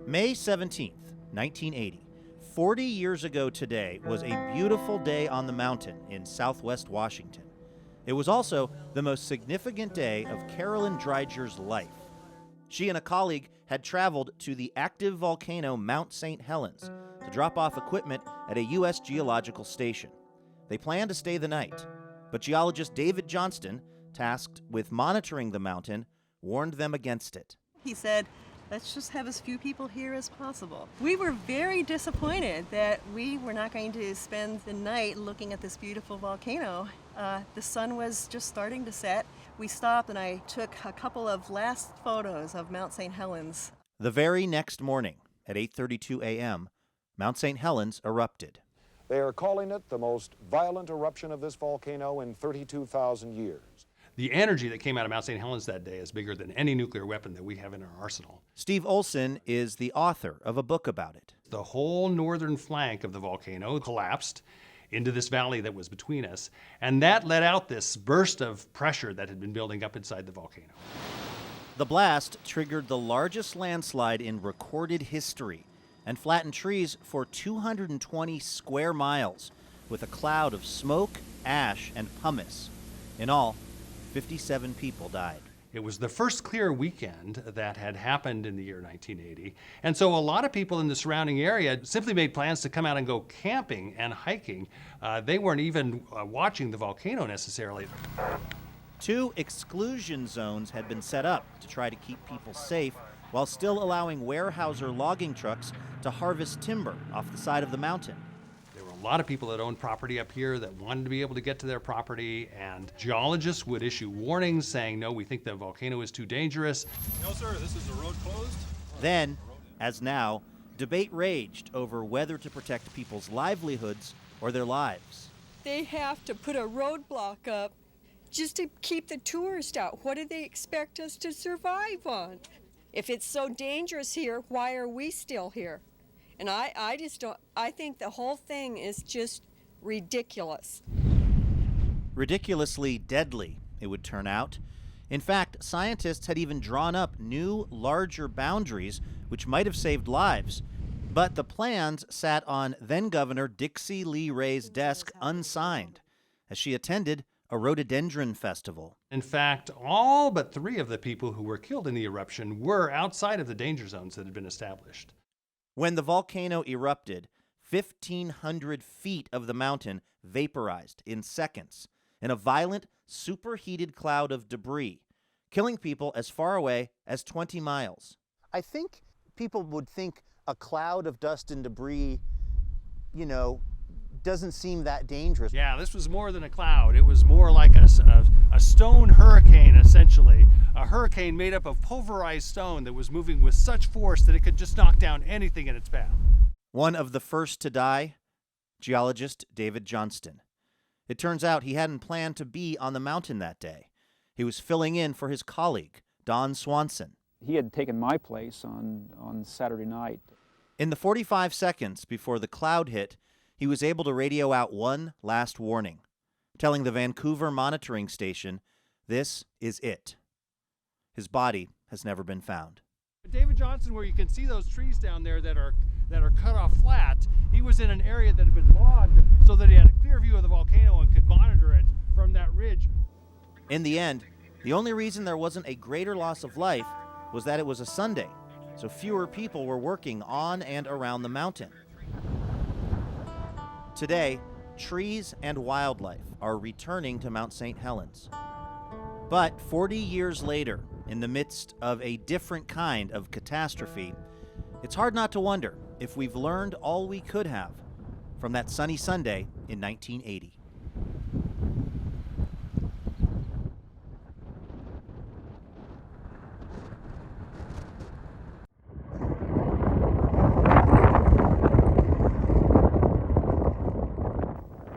May 17th, 1980. 40 years ago today was a beautiful day on the mountain in southwest Washington. It was also the most significant day of Carolyn Dreiger's life. She and a colleague had traveled to the active volcano Mount St. Helens to drop off equipment at a U.S. geological station. They planned to stay the night, but geologist David Johnston, tasked with monitoring the mountain, warned them against it. He said, let's just have as few people here as possible. We were very disappointed that we were not going to spend the night looking at this beautiful volcano. The sun was just starting to set. We stopped and I took a couple of last photos of Mount St. Helens. The very next morning, at 8:32 a.m., Mount St. Helens erupted. They are calling it the most violent eruption of this volcano in 32,000 years. The energy that came out of Mount St. Helens that day is bigger than any nuclear weapon that we have in our arsenal. Steve Olson is the author of a book about it. The whole northern flank of the volcano collapsed into this valley that was between us, and that let out this burst of pressure that had been building up inside the volcano. The blast triggered the largest landslide in recorded history and flattened trees for 220 square miles with a cloud of smoke, ash, and pumice. In all, 57 people died. It was the first clear weekend that had happened in the year 1980, and so a lot of people in the surrounding area simply made plans to come out and go camping and hiking. They weren't even watching the volcano necessarily. 2 exclusion zones had been set up to try to keep people safe while still allowing Weyerhaeuser logging trucks to harvest timber off the side of the mountain. There were a lot of people that owned property up here that wanted to be able to get to their property, and geologists would issue warnings saying, no, we think the volcano is too dangerous. No, sir, this is the road closed. Then, as now, debate raged over whether to protect people's livelihoods or their lives. They have to put a roadblock up just to keep the tourists out. What do they expect us to survive on? If it's so dangerous here, why are we still here? And I just don't, I think the whole thing is just ridiculous. Ridiculously deadly, it would turn out. In fact, scientists had even drawn up new, larger boundaries which might have saved lives. But the plans sat on then-Governor Dixie Lee Ray's desk unsigned as she attended a rhododendron festival. In fact, all but 3 of the people who were killed in the eruption were outside of the danger zones that had been established. When the volcano erupted, 1,500 feet of the mountain vaporized in seconds in a violent, superheated cloud of debris, killing people as far away as 20 miles. I think people would think a cloud of dust and debris, doesn't seem that dangerous. Yeah, this was more than a cloud. It was more like a stone hurricane, essentially. A hurricane made up of pulverized stone that was moving with such force that it could just knock down anything in its path. One of the first to die, geologist David Johnston. It turns out he hadn't planned to be on the mountain that day. He was filling in for his colleague, Don Swanson. He had taken my place on Saturday night. In the 45 seconds before the cloud hit, he was able to radio out one last warning, telling the Vancouver monitoring station, this is it. His body has never been found. David Johnson, where you can see those trees down there that are cut off flat, he was in an area that had been logged so that he had a clear view of the volcano and could monitor it from that ridge. In the end, the only reason there wasn't a greater loss of life was that it was a Sunday, so fewer people were working on and around the mountain. Today, trees and wildlife are returning to Mount St. Helens. But 40 years later, in the midst of a different kind of catastrophe, it's hard not to wonder if we've learned all we could have from that sunny Sunday in 1980.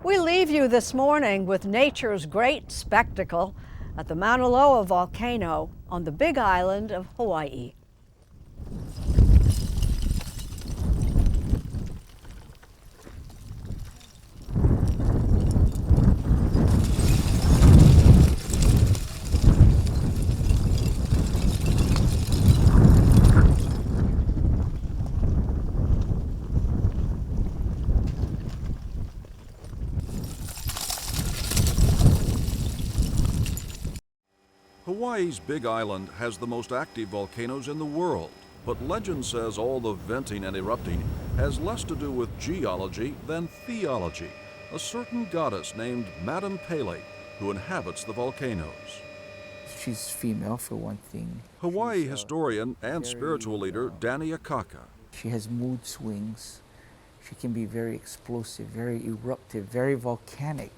We leave you this morning with nature's great spectacle at the Mauna Loa volcano on the Big Island of Hawaii. Hawaii's Big Island has the most active volcanoes in the world, but legend says all the venting and erupting has less to do with geology than theology. A certain goddess named Madame Pele who inhabits the volcanoes. She's female, for one thing. Hawaii historian and spiritual leader Danny a.k.a. She has mood swings. She can be very explosive, very eruptive, very volcanic.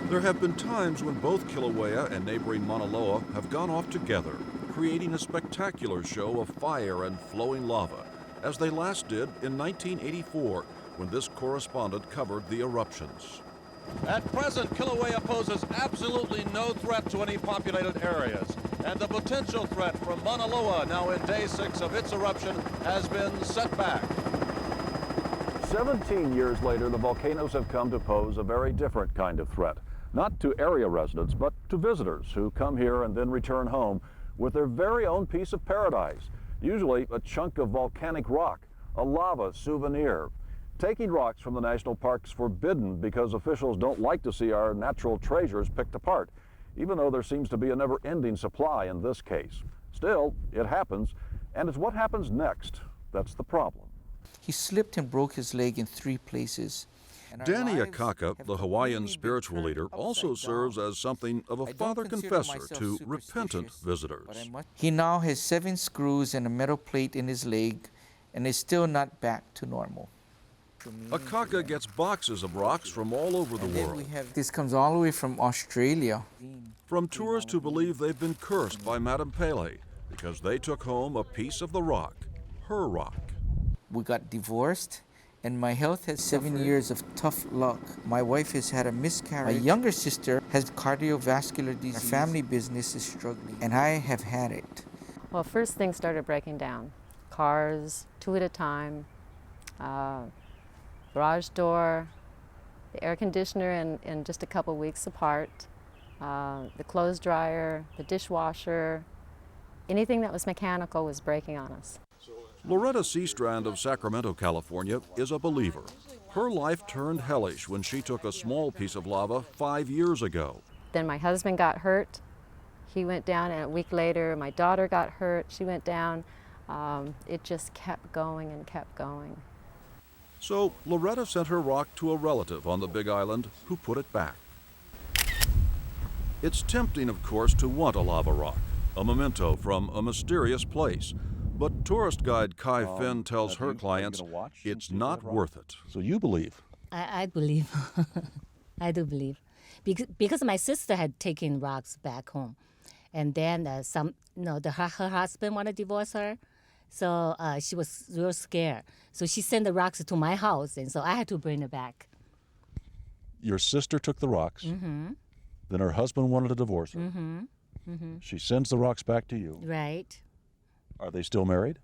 There have been times when both Kilauea and neighboring Mauna Loa have gone off together, creating a spectacular show of fire and flowing lava, as they last did in 1984, when this correspondent covered the eruptions. At present, Kilauea poses absolutely no threat to any populated areas, and the potential threat from Mauna Loa, now in day 6 of its eruption, has been set back. 17 years later, the volcanoes have come to pose a very different kind of threat. Not to area residents, but to visitors who come here and then return home with their very own piece of paradise. Usually a chunk of volcanic rock, a lava souvenir. Taking rocks from the national park's forbidden because officials don't like to see our natural treasures picked apart, even though there seems to be a never-ending supply in this case. Still, it happens, and it's what happens next that's the problem. He slipped and broke his leg in 3 places. Danny a.k.a., the Hawaiian spiritual leader, also serves as something of a father confessor to repentant visitors. He now has 7 screws and a metal plate in his leg and is still not back to normal. A.k.a. gets boxes of rocks from all over the world. This comes all the way from Australia. From tourists who believe they've been cursed by Madame Pele because they took home a piece of the rock, her rock. We got divorced, and my health has 7 years of tough luck. My wife has had a miscarriage. My younger sister has cardiovascular disease. Our family business is struggling, and I have had it. Well, first things started breaking down. Cars, 2 at a time, garage door, the air conditioner in just a couple weeks apart, the clothes dryer, the dishwasher, anything that was mechanical was breaking on us. Loretta Seastrand of Sacramento, California, is a believer. Her life turned hellish when she took a small piece of lava 5 years ago. Then my husband got hurt. He went down, and a week later my daughter got hurt. She went down. It just kept going and kept going. So Loretta sent her rock to a relative on the Big Island who put it back. It's tempting, of course, to want a lava rock, a memento from a mysterious place. But tourist guide Kai Finn tells her clients it's not worth it. So you believe? I believe. I do believe. Because my sister had taken rocks back home. And then her husband wanted to divorce her. So she was real scared. So she sent the rocks to my house, and so I had to bring it back. Your sister took the rocks. Mm-hmm. Then her husband wanted to divorce her. Mm-hmm. Mm-hmm. She sends the rocks back to you. Right. Are they still married?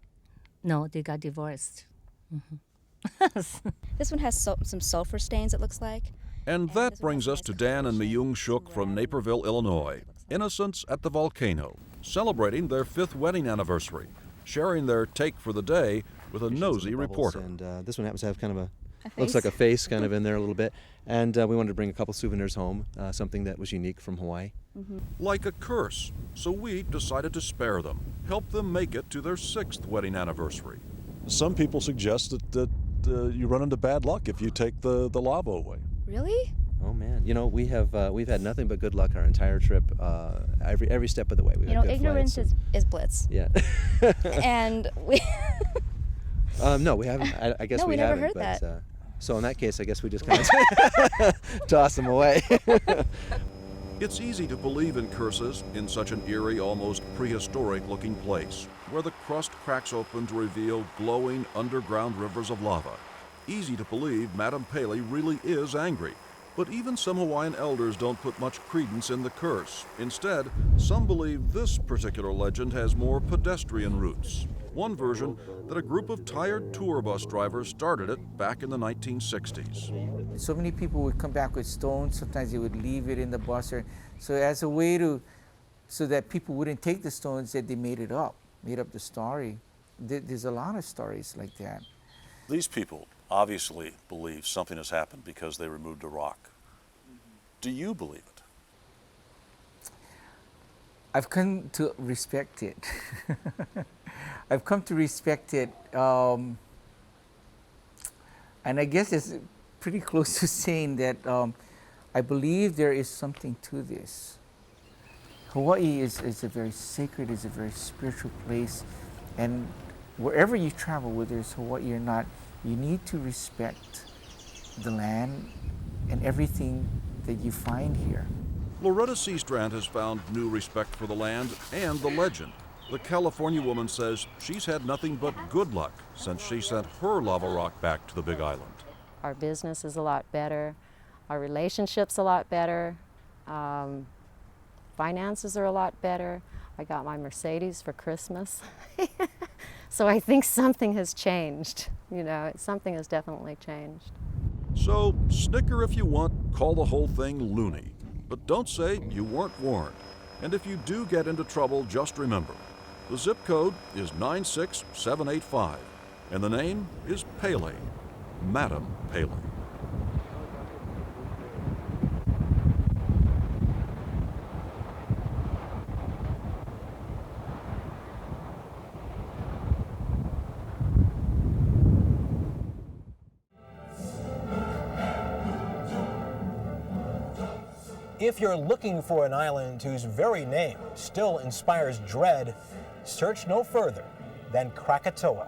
No, they got divorced. Mm-hmm. This one has some sulfur stains, it looks like. And that brings us to Dan and Myung Shook from Naperville, Illinois. Innocents at the volcano, celebrating their 5th wedding anniversary, sharing their take for the day with a nosy reporter. And this one happens to have kind of looks like a face kind of in there a little bit. And we wanted to bring a couple souvenirs home, something that was unique from Hawaii. Mm-hmm. Like a curse, so we decided to spare them, help them make it to their 6th wedding anniversary. Some people suggest that you run into bad luck if you take the lava away. Really? Oh man, we've had nothing but good luck our entire trip. Every step of the way. We've had good ignorance flights is bliss. Yeah. And we. No, we haven't. I guess no, we never haven't. heard that. So in that case, I guess we just kind of toss them away. It's easy to believe in curses in such an eerie, almost prehistoric-looking place, where the crust cracks open to reveal glowing underground rivers of lava. Easy to believe Madame Pele really is angry. But even some Hawaiian elders don't put much credence in the curse. Instead, some believe this particular legend has more pedestrian roots. One version, that a group of tired tour bus drivers started it back in the 1960s. So many people would come back with stones. Sometimes they would leave it in the bus. So as a way so that people wouldn't take the stones, that they made up the story. There's a lot of stories like that. These people obviously believe something has happened because they removed a rock. Do you believe it? I've come to respect it. I've come to respect it, and I guess it's pretty close to saying that I believe there is something to this. Hawaii is a very sacred, is a very spiritual place, and wherever you travel, whether it's Hawaii or not, you need to respect the land and everything that you find here. Loretta Seastrand has found new respect for the land and the legend. The California woman says she's had nothing but good luck since she sent her lava rock back to the Big Island. Our business is a lot better, our relationships a lot better, finances are a lot better. I got my Mercedes for Christmas. So I think something has changed, you know, something has definitely changed. So snicker if you want, call the whole thing loony. But don't say you weren't warned. And if you do get into trouble, just remember, the zip code is 96785, and the name is Pele, Madame Pele. If you're looking for an island whose very name still inspires dread, search no further than Krakatoa.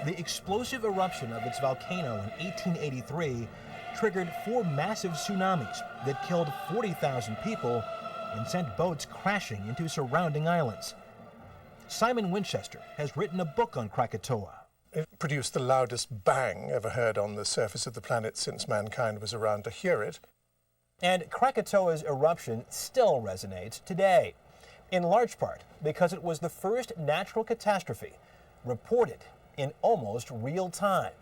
The explosive eruption of its volcano in 1883 triggered 4 massive tsunamis that killed 40,000 people and sent boats crashing into surrounding islands. Simon Winchester has written a book on Krakatoa. It produced the loudest bang ever heard on the surface of the planet since mankind was around to hear it. And Krakatoa's eruption still resonates today, in large part because it was the first natural catastrophe reported in almost real time.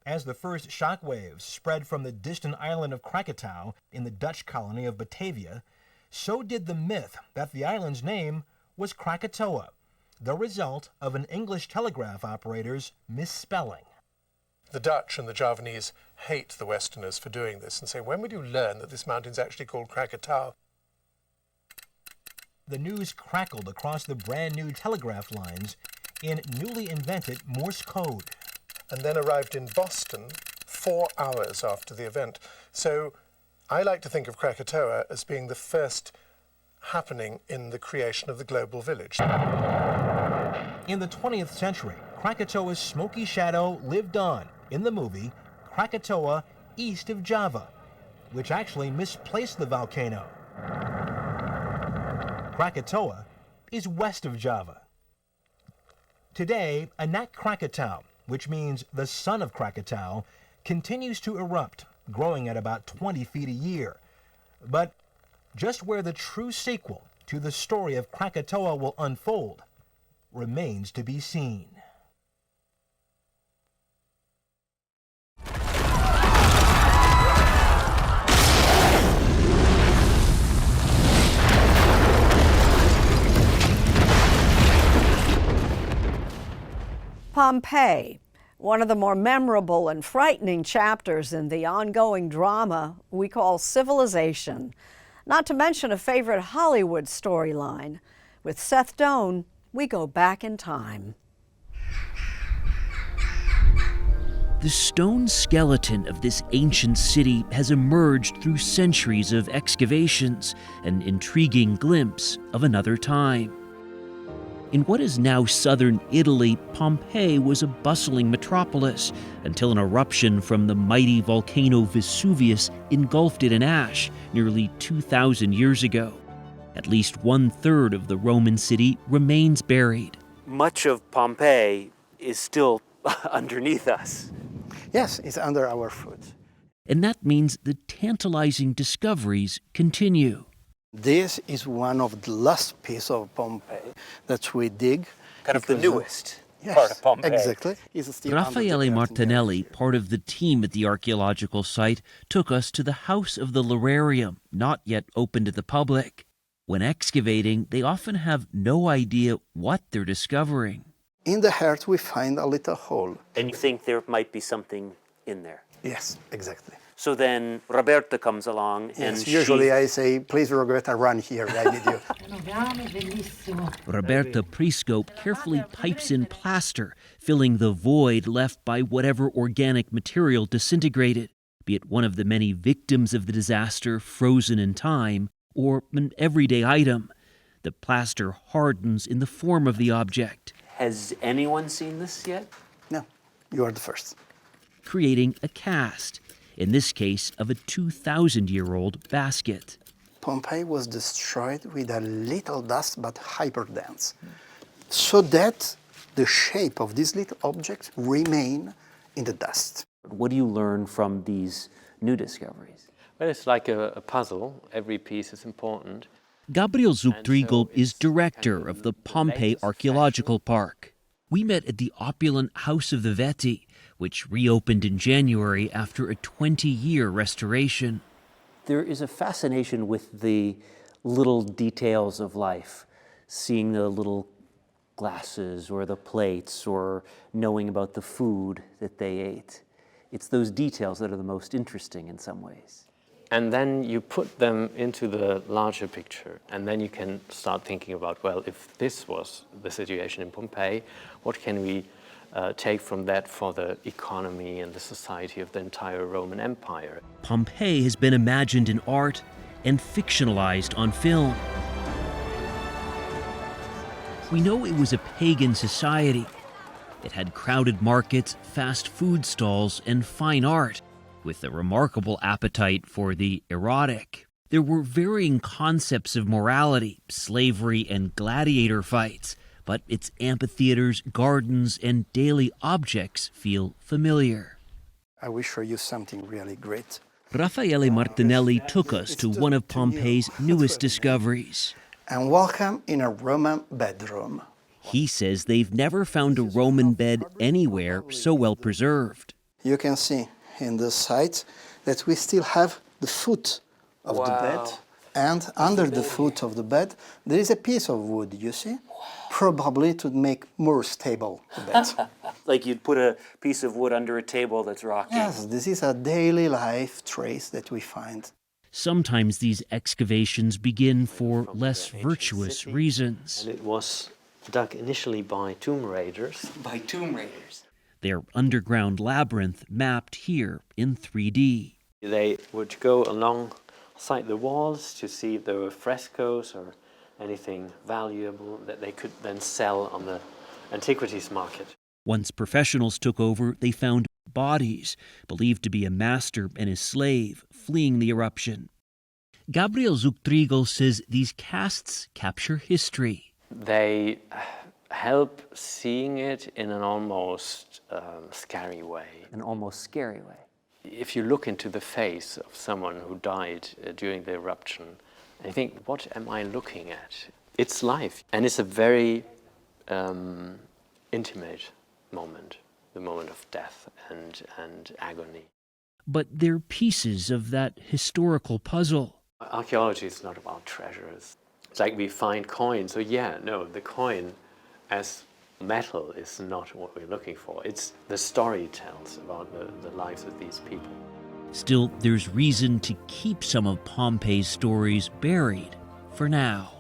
As the first shock waves spread from the distant island of Krakatau in the Dutch colony of Batavia, so did the myth that the island's name was Krakatoa, the result of an English telegraph operator's misspelling. The Dutch and the Javanese hate the Westerners for doing this and say, when would you learn that this mountain's actually called Krakatau? The news crackled across the brand new telegraph lines in newly invented Morse code. And then arrived in Boston 4 hours after the event. So I like to think of Krakatoa as being the first happening in the creation of the global village. In the 20th century, Krakatoa's smoky shadow lived on in the movie Krakatoa East of Java, which actually misplaced the volcano. Krakatoa is west of Java. Today, Anak Krakatau, which means the son of Krakatau, continues to erupt, growing at about 20 feet a year. But just where the true sequel to the story of Krakatoa will unfold remains to be seen. Pompeii, one of the more memorable and frightening chapters in the ongoing drama we call civilization. Not to mention a favorite Hollywood storyline. With Seth Doane, we go back in time. The stone skeleton of this ancient city has emerged through centuries of excavations, an intriguing glimpse of another time. In what is now southern Italy, Pompeii was a bustling metropolis until an eruption from the mighty volcano Vesuvius engulfed it in ash nearly 2,000 years ago. At least 1/3 of the Roman city remains buried. Much of Pompeii is still underneath us. Yes, it's under our foot. And that means the tantalizing discoveries continue. This is one of the last pieces of Pompeii that we dig. Kind of the newest yes, part of Pompeii. Exactly. It's still Raffaele Martinelli, part of the team at the archaeological site, took us to the House of the Lararium, not yet open to the public. When excavating, they often have no idea what they're discovering. In the heart, we find a little hole. And you think there might be something in there? Yes, exactly. So then Roberta comes along Yes, and usually I say, please, Roberta, run here. I need you. Roberta Prisco carefully pipes in plaster, filling the void left by whatever organic material disintegrated, be it one of the many victims of the disaster frozen in time, or an everyday item. The plaster hardens in the form of the object, Has anyone seen this yet? No, you are the first. creating a cast, in this case of a 2,000-year-old basket. Pompeii was destroyed with a little dust, but hyperdense, so that the shape of these little objects remain in the dust. What do you learn from these new discoveries? Well, it's like a puzzle. Every piece is important. Gabriel Zuchtriegel is director of the Pompeii Archaeological Park. We met at the opulent House of the Veti, which reopened in January after a 20-year restoration. There is a fascination with the little details of life, seeing the little glasses or the plates or knowing about the food that they ate. It's those details that are the most interesting in some ways. And then you put them into the larger picture, and then you can start thinking about, well, if this was the situation in Pompeii, what can we take from that for the economy and the society of the entire Roman Empire? Pompeii has been imagined in art and fictionalized on film. We know it was a pagan society. It had crowded markets, fast food stalls, and fine art, with a remarkable appetite for the erotic. There were varying concepts of morality, slavery, and gladiator fights, but its amphitheaters, gardens, and daily objects feel familiar. I will show you something really great. Raffaele Martinelli took us to one of Pompeii's newest discoveries. And welcome in a Roman bedroom. He says they've never found a Roman bed anywhere so well preserved. You can see in the site that we still have the foot of the bed. And under the foot of the bed, there is a piece of wood, you see? Probably to make more stable the bed. Like you'd put a piece of wood under a table that's rocking. Yes, this is a daily life trace that we find. Sometimes these excavations begin for less virtuous reasons. And it was dug initially by tomb raiders. By tomb raiders. Their underground labyrinth mapped here in 3D. They would go alongside the walls to see if there were frescoes or anything valuable that they could then sell on the antiquities market. Once professionals took over, they found bodies, believed to be a master and his slave, fleeing the eruption. Gabriel Zuchtriegel says these casts capture history. They help seeing it in an almost scary way. An almost scary way. If you look into the face of someone who died during the eruption, I think, what am I looking at? It's life, and it's a very intimate moment, the moment of death and agony. But they're pieces of that historical puzzle. Archaeology is not about treasures. It's like we find coins, so the coin as metal is not what we're looking for. It's the story tells about the lives of these people. Still, there's reason to keep some of Pompeii's stories buried for now.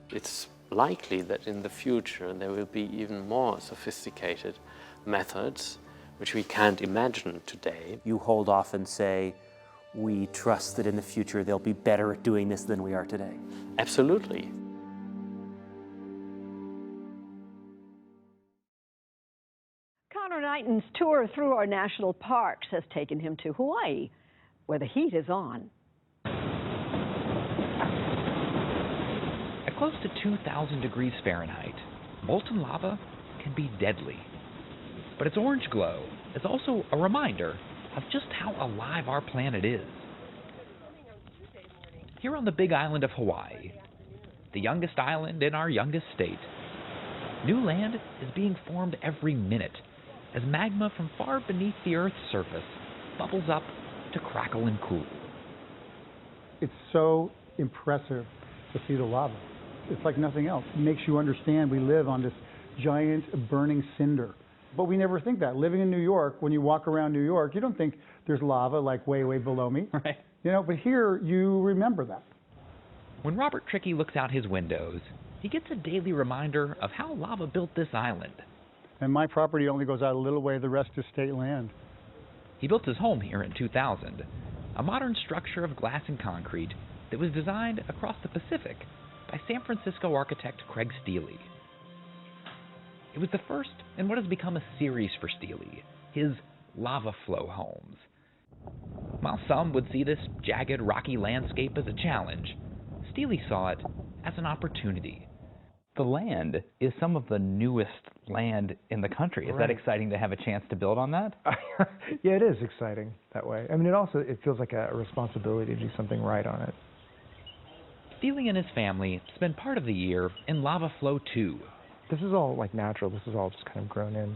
It's likely that in the future there will be even more sophisticated methods which we can't imagine today. You hold off and say, we trust that in the future they'll be better at doing this than we are today. Absolutely. Connor Knighton's tour through our national parks has taken him to Hawaii, where the heat is on. At close to 2,000 degrees Fahrenheit, molten lava can be deadly. But its orange glow is also a reminder of just how alive our planet is. Here on the big island of Hawaii, the youngest island in our youngest state, new land is being formed every minute as magma from far beneath the Earth's surface bubbles up to crackle and cool. It's so impressive to see the lava. It's like nothing else. It makes you understand we live on this giant burning cinder. But we never think that. Living in New York, when you walk around New York, you don't think there's lava like way, way below me. Right. You know, but here you remember that. When Robert Trickey looks out his windows, he gets a daily reminder of how lava built this island. And my property only goes out a little way, the rest is state land. He built his home here in 2000, a modern structure of glass and concrete that was designed across the Pacific by San Francisco architect Craig Steely. It was the first in what has become a series for Steely, his lava flow homes. While some would see this jagged, rocky landscape as a challenge, Steely saw it as an opportunity. The land is some of the newest land in the country. Is that exciting to have a chance to build on that? Yeah, it is exciting that way. I mean, it feels like a responsibility to do something right on it. Steely and his family spend part of the year in Lava Flow 2. This is all like natural. This is all just kind of grown in.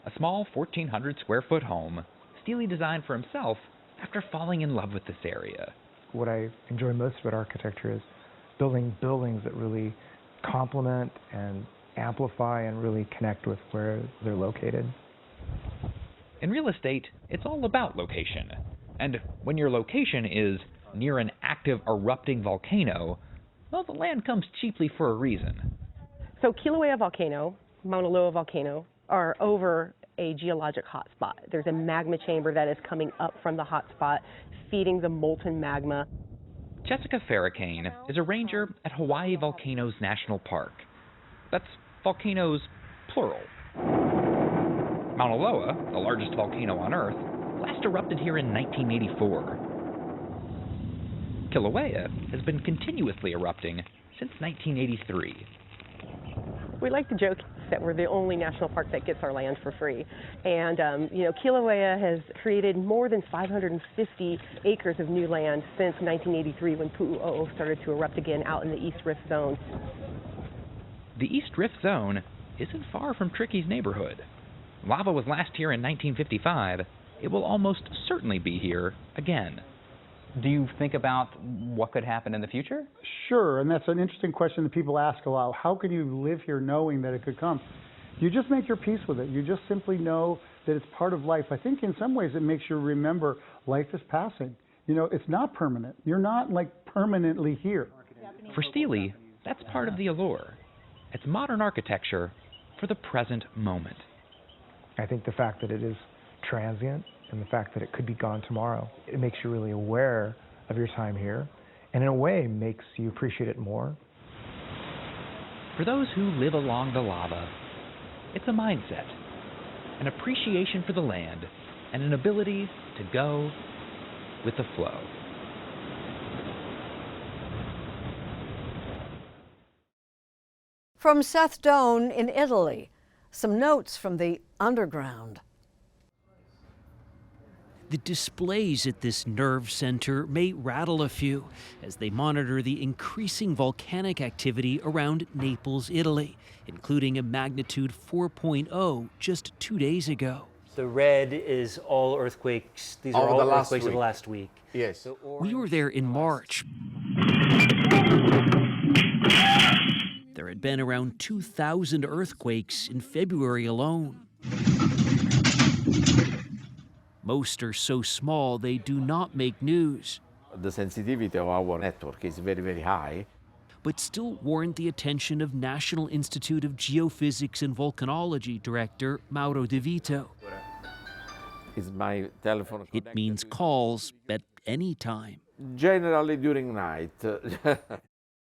A small 1,400 square foot home Steely designed for himself after falling in love with this area. What I enjoy most about architecture is building buildings that really complement and amplify and really connect with where they're located. In real estate, it's all about location. And when your location is near an active erupting volcano, well, the land comes cheaply for a reason. So Kilauea volcano, Mauna Loa volcano, are over a geologic hotspot. There's a magma chamber that is coming up from the hotspot, feeding the molten magma. Jessica Farrakane is a ranger at Hawaii Volcanoes National Park. That's volcanoes, plural. Mauna Loa, the largest volcano on Earth, last erupted here in 1984. Kilauea has been continuously erupting since 1983. We like to joke that we're the only national park that gets our land for free. And, Kilauea has created more than 550 acres of new land since 1983 when Pu'u'o'o started to erupt again out in the East Rift Zone. The East Rift Zone isn't far from Trickey's neighborhood. Lava was last here in 1955. It will almost certainly be here again. Do you think about what could happen in the future? Sure, and that's an interesting question that people ask a lot. How can you live here knowing that it could come? You just make your peace with it. You just simply know that it's part of life. I think in some ways it makes you remember life is passing. You know, it's not permanent. You're not like permanently here. For Steely, that's part of the allure. It's modern architecture for the present moment. I think the fact that it is transient and the fact that it could be gone tomorrow, it makes you really aware of your time here, and in a way makes you appreciate it more. For those who live along the lava, it's a mindset, an appreciation for the land, and an ability to go with the flow. From Seth Doan in Italy, some notes from the underground. The displays at this nerve center may rattle a few as they monitor the increasing volcanic activity around Naples, Italy, including a magnitude 4.0 just 2 days ago. The red is all earthquakes. These are all earthquakes of the last week. Yes. We were there in March. There had been around 2,000 earthquakes in February alone. Most are so small they do not make news. The sensitivity of our network is very, very high. But still warrant the attention of National Institute of Geophysics and Volcanology Director Mauro De Vito. Is my telephone It means calls at any time. Generally during night.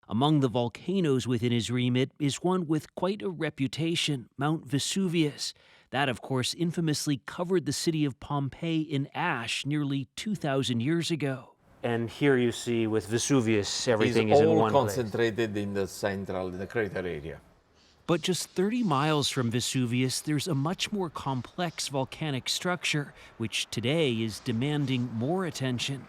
Among the volcanoes within his remit is one with quite a reputation, Mount Vesuvius. That, of course, infamously covered the city of Pompeii in ash nearly 2,000 years ago. And here you see with Vesuvius, everything is in one place. Concentrated in the crater area. But just 30 miles from Vesuvius, there's a much more complex volcanic structure, which today is demanding more attention.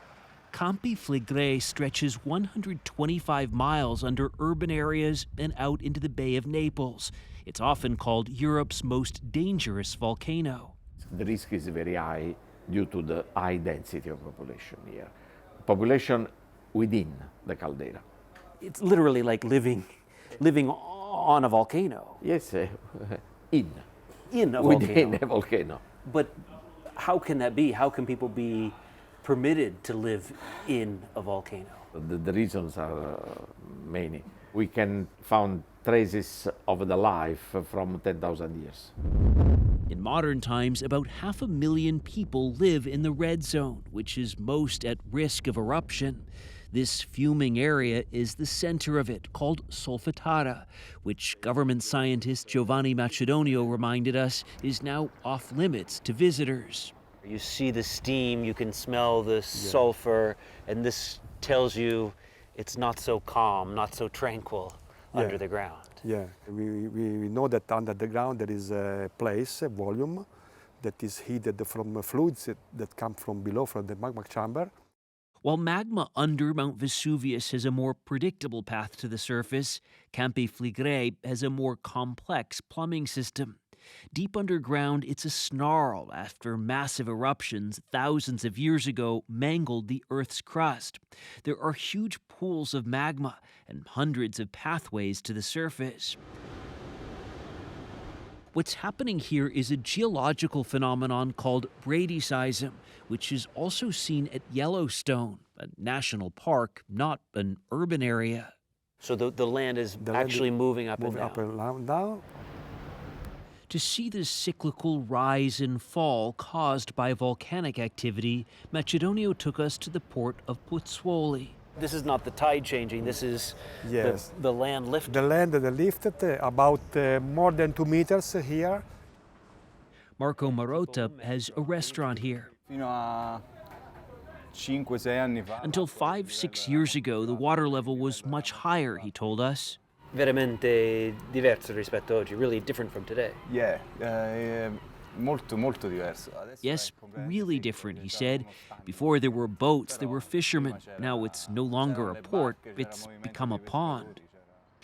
Campi Flegrei stretches 125 miles under urban areas and out into the Bay of Naples. It's often called Europe's most dangerous volcano. The risk is very high due to the high density of population here. Population within the caldera. It's literally like living on a volcano. Yes, in. in a volcano. Within a volcano. But how can that be? How can people be permitted to live in a volcano? The reasons are many. We can find traces of the life from 10,000 years. In modern times, about 500,000 people live in the red zone, which is most at risk of eruption. This fuming area is the center of it, called Solfatara, which government scientist Giovanni Macedonio reminded us is now off limits to visitors. You see the steam, you can smell the sulfur, and this tells you it's not so calm, not so tranquil under the ground. Yeah, we know that under the ground there is a place, a volume, that is heated from fluids that come from below, from the magma chamber. While magma under Mount Vesuvius has a more predictable path to the surface, Campi Flegrei has a more complex plumbing system. Deep underground, it's a snarl after massive eruptions thousands of years ago mangled the Earth's crust. There are huge pools of magma and hundreds of pathways to the surface. What's happening here is a geological phenomenon called bradyseism, which is also seen at Yellowstone, a national park, not an urban area. So the land is actually moving up and down. To see this cyclical rise and fall caused by volcanic activity, Macedonio took us to the port of Pozzuoli. This is not the tide changing, this is the land lifting. The land lifted about more than 2 meters here. Marco Marotta has a restaurant here. Until 5-6 years ago, the water level was much higher, he told us. Veramente diverso rispetto a oggi, really different from today. Molto diverso. Yes, really different, he said. Before there were boats, there were fishermen. Now it's no longer a port, it's become a pond.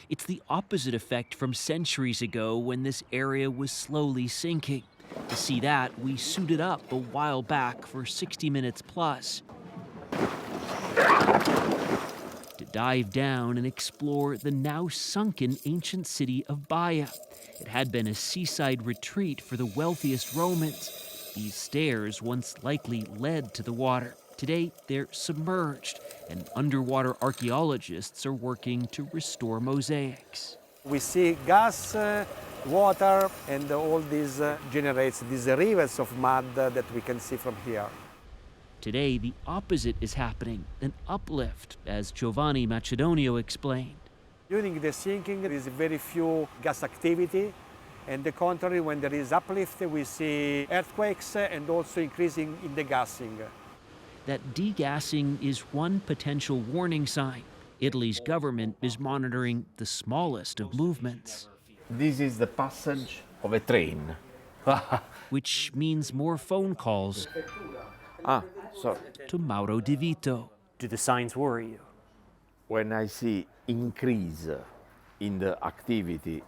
It's the opposite effect from centuries ago when this area was slowly sinking. To see that, we suited up a while back for 60 minutes plus. To dive down and explore the now sunken ancient city of Baia. It had been a seaside retreat for the wealthiest Romans. These stairs once likely led to the water. Today, they're submerged, and underwater archaeologists are working to restore mosaics. We see gas, water, and all this generates these rivers of mud that we can see from here. Today, the opposite is happening, an uplift, as Giovanni Macedonio explained. During the sinking, there is very few gas activity. And the contrary, when there is uplift, we see earthquakes and also increasing in the gassing. That degassing is one potential warning sign. Italy's government is monitoring the smallest of movements. This is the passage of a train. Which means more phone calls sorry. to Mauro Di Vito. Do the signs worry you? When I see increase in the activity,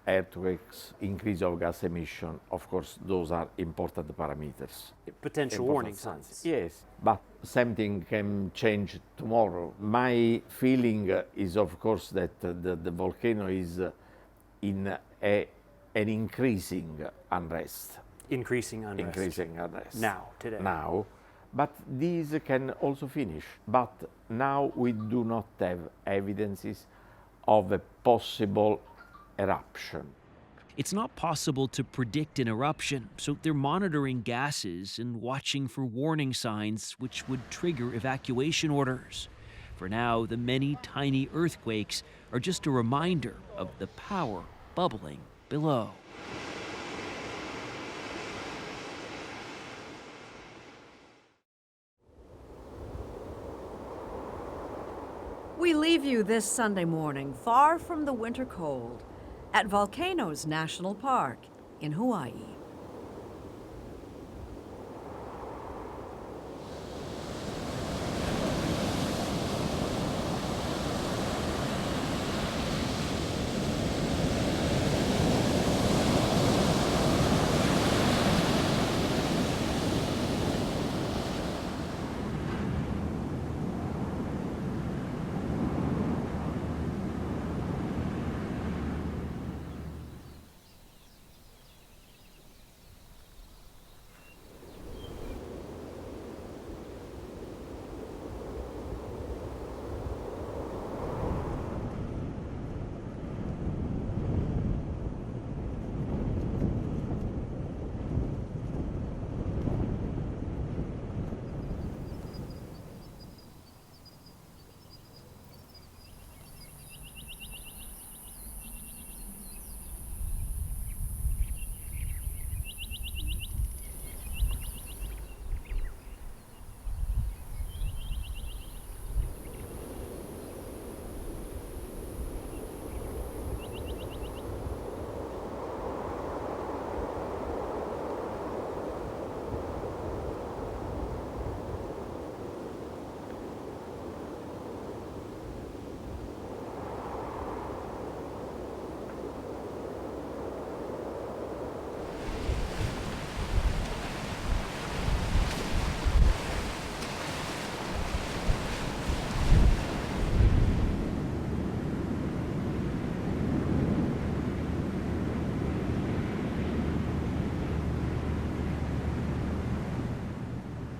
earthquakes, increase of gas emission, of course, those are important parameters. Potential warning signs. Yes, but something can change tomorrow. My feeling is, of course, that the volcano is in an increasing unrest. Increasing unrest. Increasing unrest. Now, today. Now. But these can also finish. But now we do not have evidences of a possible eruption. It's not possible to predict an eruption, so they're monitoring gases and watching for warning signs which would trigger evacuation orders. For now, the many tiny earthquakes are just a reminder of the power bubbling below. We leave you this Sunday morning far from the winter cold at Volcanoes National Park in Hawaii.